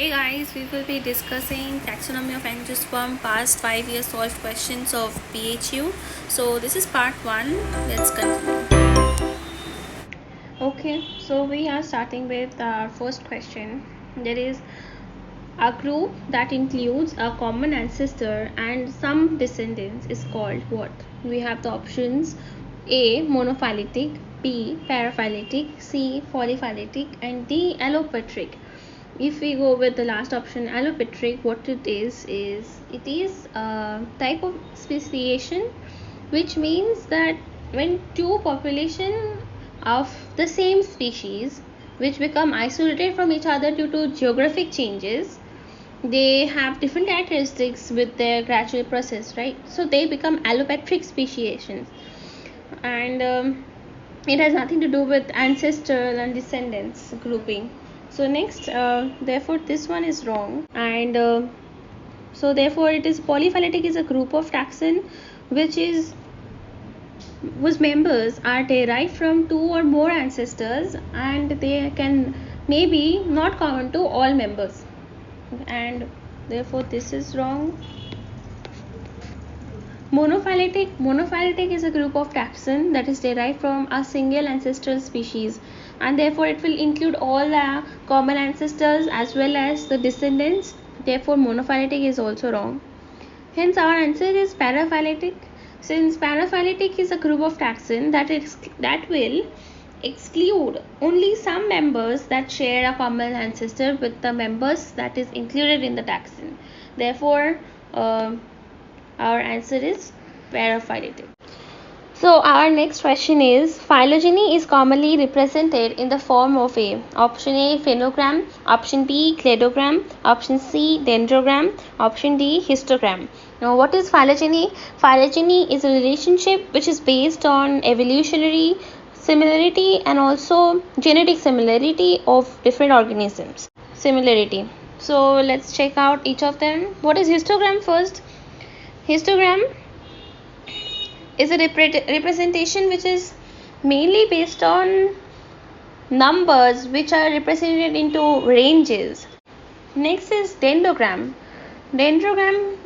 Hey guys, we will be discussing taxonomy of angiosperm past 5 years solved questions of PHU. So this is part 1. Let's continue. Okay, so we are starting with our first question. There is a group that includes a common ancestor and some descendants is called what? We have the options A. Monophyletic, B. Paraphyletic, C. Polyphyletic, and D. Allopatric. If we go with the last option, allopatric, what it is it is a type of speciation, which means that when two population of the same species which become isolated from each other due to geographic changes, they have different characteristics with their gradual process, right? So they become allopatric speciations, and it has nothing to do with ancestral and descendants grouping. So next, therefore this one is wrong, and so therefore it is polyphyletic is a group of taxon whose members are derived from two or more ancestors, and they can maybe not common to all members, and therefore this is wrong. Monophyletic is a group of taxon that is derived from a single ancestral species, and therefore it will include all the common ancestors as well as the descendants. Therefore monophyletic is also wrong. Hence our answer is paraphyletic, since paraphyletic is a group of taxon that will exclude only some members that share a common ancestor with the members that is included in the taxon. Therefore our answer is paraphyletic. So our next question is, phylogeny is commonly represented in the form of a option A phenogram, option B cladogram, option C dendrogram, option D histogram. Now what is phylogeny? Phylogeny is a relationship which is based on evolutionary similarity and also genetic similarity of different organisms. Similarity. So let's check out each of them. What is histogram first? Histogram is a representation which is mainly based on numbers which are represented into ranges. Next is dendrogram. Dendrogram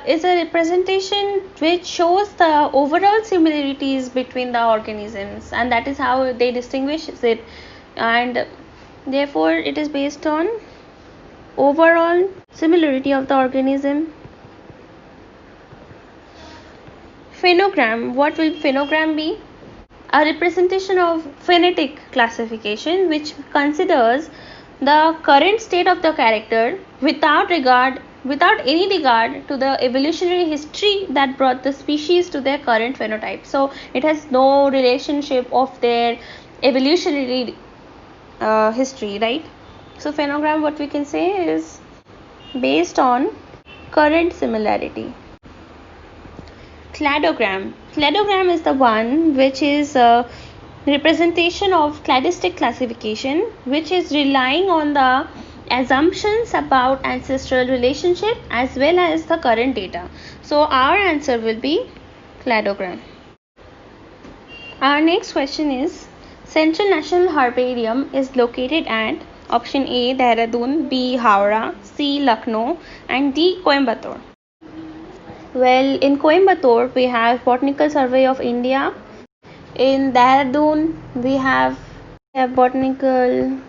is a representation which shows the overall similarities between the organisms, and that is how they distinguish it, and therefore it is based on overall similarity of the organism. Phenogram. What will phenogram be? A representation of phonetic classification which considers the current state of the character without any regard to the evolutionary history that brought the species to their current phenotype. So it has no relationship of their evolutionary history, right? So phenogram, what we can say, is based on current similarity. Cladogram. Cladogram is the one which is a representation of cladistic classification, which is relying on the assumptions about ancestral relationship as well as the current data. So our answer will be cladogram. Our next question is, Central National Herbarium is located at option A Dehradun, B Howrah, C Lucknow, and D Coimbatore. Well, in Coimbatore we have Botanical Survey of India. In Dehradun we have Botanical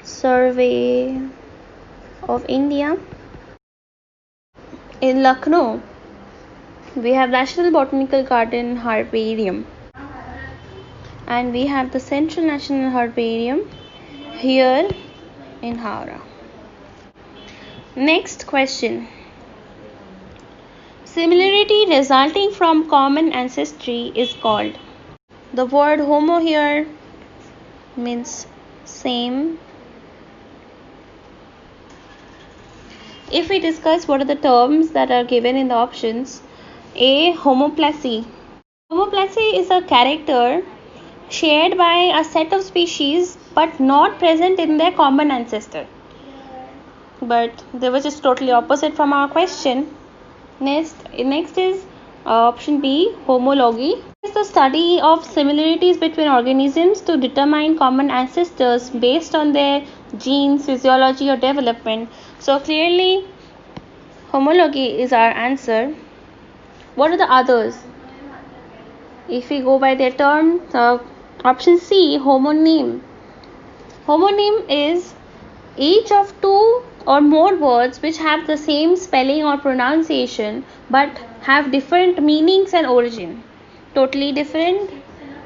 Survey of India. In Lucknow we have National Botanical Garden Herbarium, and we have the Central National Herbarium here in Howrah. Next question. Similarity resulting from common ancestry is called. The word homo here means same. If we discuss what are the terms that are given in the options, A. Homoplasy. Homoplasy is a character shared by a set of species but not present in their common ancestor. But they were just totally opposite from our question. Next is Option B, homology. It's the study of similarities between organisms to determine common ancestors based on their genes, physiology, or development. So clearly, homology is our answer. What are the others? If we go by their term, option C, homonym. Homonym is each of two or more words which have the same spelling or pronunciation but have different meanings and origin. Totally different.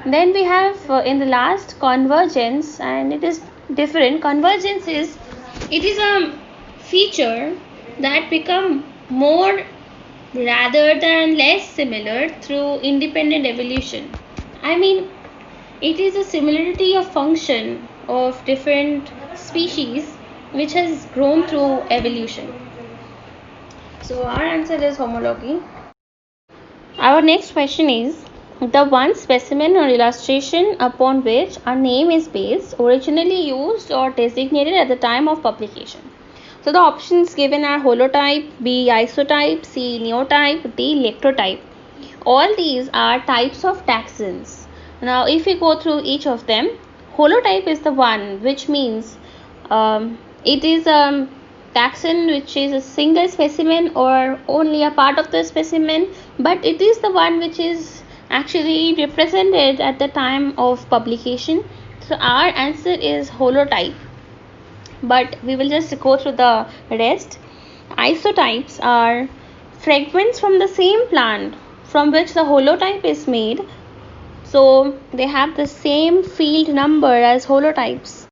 Then we have in the last convergence, and it is different. Convergence is a feature that become more rather than less similar through independent evolution. I mean, it is a similarity of function of different species which has grown through evolution. So our answer is homology. Our next question is the one specimen or illustration upon which a name is based, originally used or designated at the time of publication. So the options given are holotype, B isotype, C neotype, D lectotype. All these are types of taxons. Now if we go through each of them, holotype is the one which means it is a taxon which is a single specimen or only a part of the specimen, but it is the one which is actually represented at the time of publication. So our answer is holotype, but we will just go through the rest. Isotypes are fragments from the same plant from which the holotype is made, so they have the same field number as holotypes.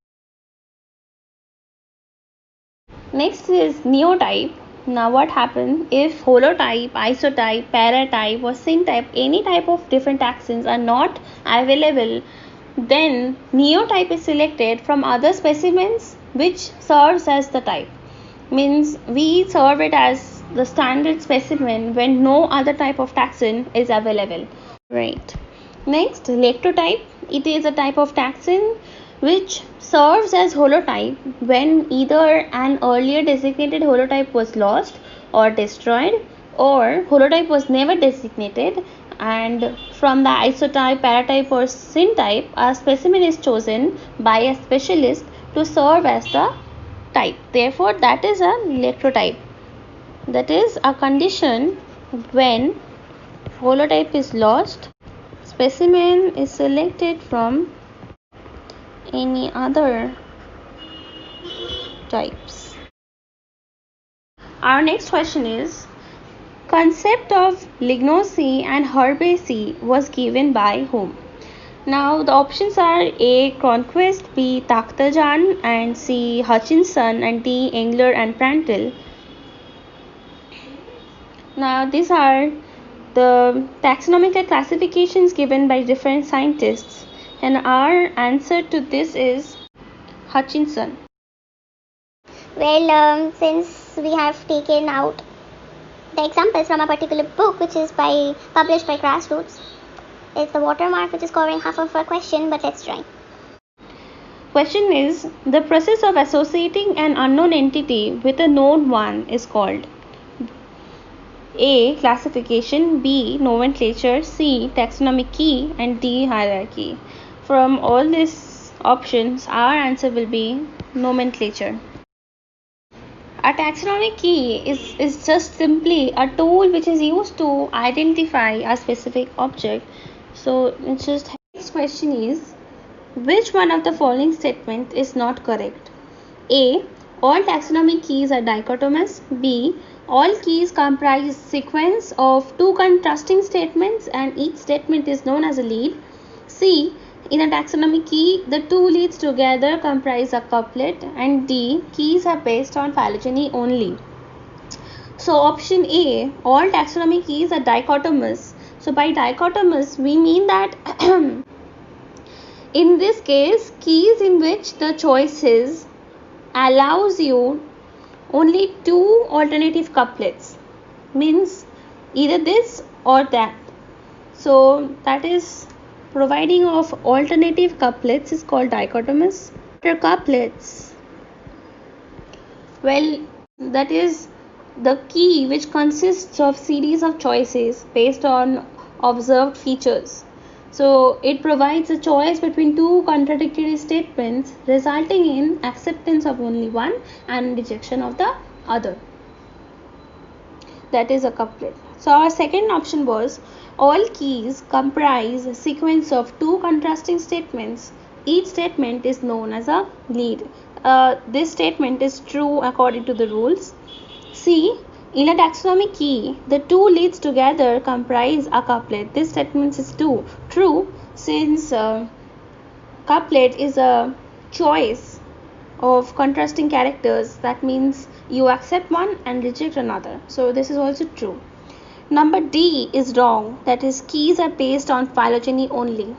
Next is neotype. Now what happens if holotype, isotype, paratype or syntype, any type of different taxons are not available, then neotype is selected from other specimens which serves as the type. Means we serve it as the standard specimen when no other type of taxon is available. Right. Next, lectotype. It is a type of taxon which serves as holotype when either an earlier designated holotype was lost or destroyed, or holotype was never designated, and from the isotype, paratype or syntype a specimen is chosen by a specialist to serve as the type. Therefore that is a lectotype. That is a condition when holotype is lost, specimen is selected from any other types. Our next question is, concept of lignocy and herbaceae was given by whom? Now the options are A. Cronquist, B. Takhtajan, and C. Hutchinson, and D. Engler and Prandtl. Now these are the taxonomical classifications given by different scientists, and our answer to this is Hutchinson. Well, since we have taken out the examples from a particular book which is published by Grassroots, it's the watermark which is covering half of our question, but let's try. Question is, the process of associating an unknown entity with a known one is called A. Classification, B. Nomenclature, C. Taxonomic key, and D. Hierarchy. From all these options, our answer will be nomenclature. A taxonomic key is just simply a tool which is used to identify a specific object. So it's just, next question is, which one of the following statement is not correct? A. All taxonomic keys are dichotomous. B. All keys comprise sequence of two contrasting statements and each statement is known as a lead. C. In a taxonomic key, the two leads together comprise a couplet. And D. Keys are based on phylogeny only. So option A, all taxonomic keys are dichotomous. So by dichotomous, we mean that in this case, keys in which the choices allows you only two alternative couplets, means either this or that. So that is providing of alternative couplets is called dichotomous. After couplets, well, that is the key, which consists of series of choices based on observed features. So it provides a choice between two contradictory statements, resulting in acceptance of only one and rejection of the other. That is a couplet. So our second option was, all keys comprise a sequence of two contrasting statements. Each statement is known as a lead. This statement is true according to the rules. C. In a taxonomic key, the two leads together comprise a couplet. This statement is true since couplet is a choice of contrasting characters. That means you accept one and reject another. So this is also true. Number D is wrong. That is, keys are based on phylogeny only.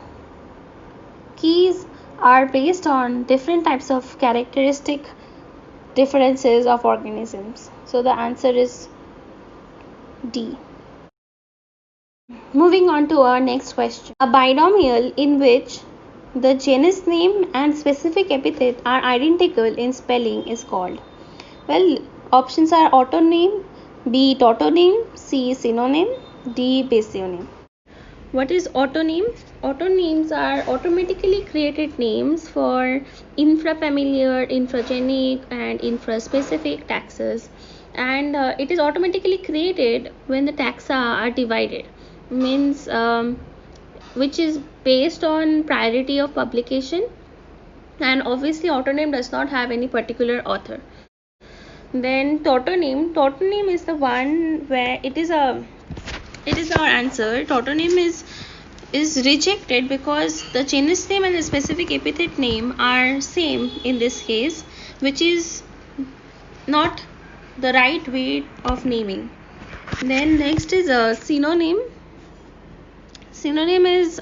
Keys are based on different types of characteristic differences of organisms. So the answer is D. Moving on to our next question. A binomial in which the genus name and specific epithet are identical in spelling is called. Well, options are autonym, B. Tautonym, C. Synonym, D. Basionym. What is autonym? Autonyms are automatically created names for infrafamiliar, infragenic, and infraspecific taxas, and it is automatically created when the taxa are divided. Means which is based on priority of publication, and obviously autonym does not have any particular author. Then tautonym is the one where it is our answer. Tautonym is rejected because the genus name and the specific epithet name are same in this case, which is not the right way of naming. Then next is a synonym. Synonym is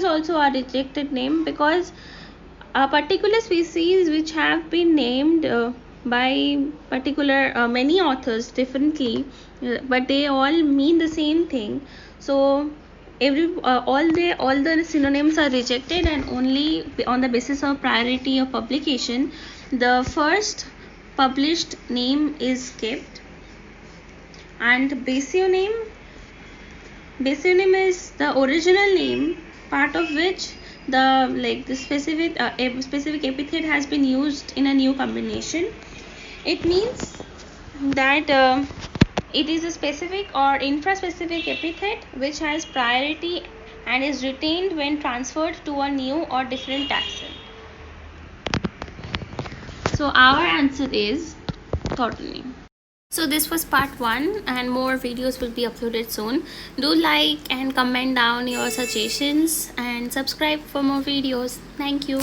also a rejected name because a particular species which have been named by particular many authors differently, but they all mean the same thing. So all the synonyms are rejected, and only on the basis of priority of publication the first published name is kept. And basionym is the original name, part of which the specific epithet has been used in a new combination. It means that it is a specific or infraspecific epithet which has priority and is retained when transferred to a new or different taxon. So our answer is tautonym. So this was part 1, and more videos will be uploaded soon. Do like and comment down your suggestions and subscribe for more videos. Thank you.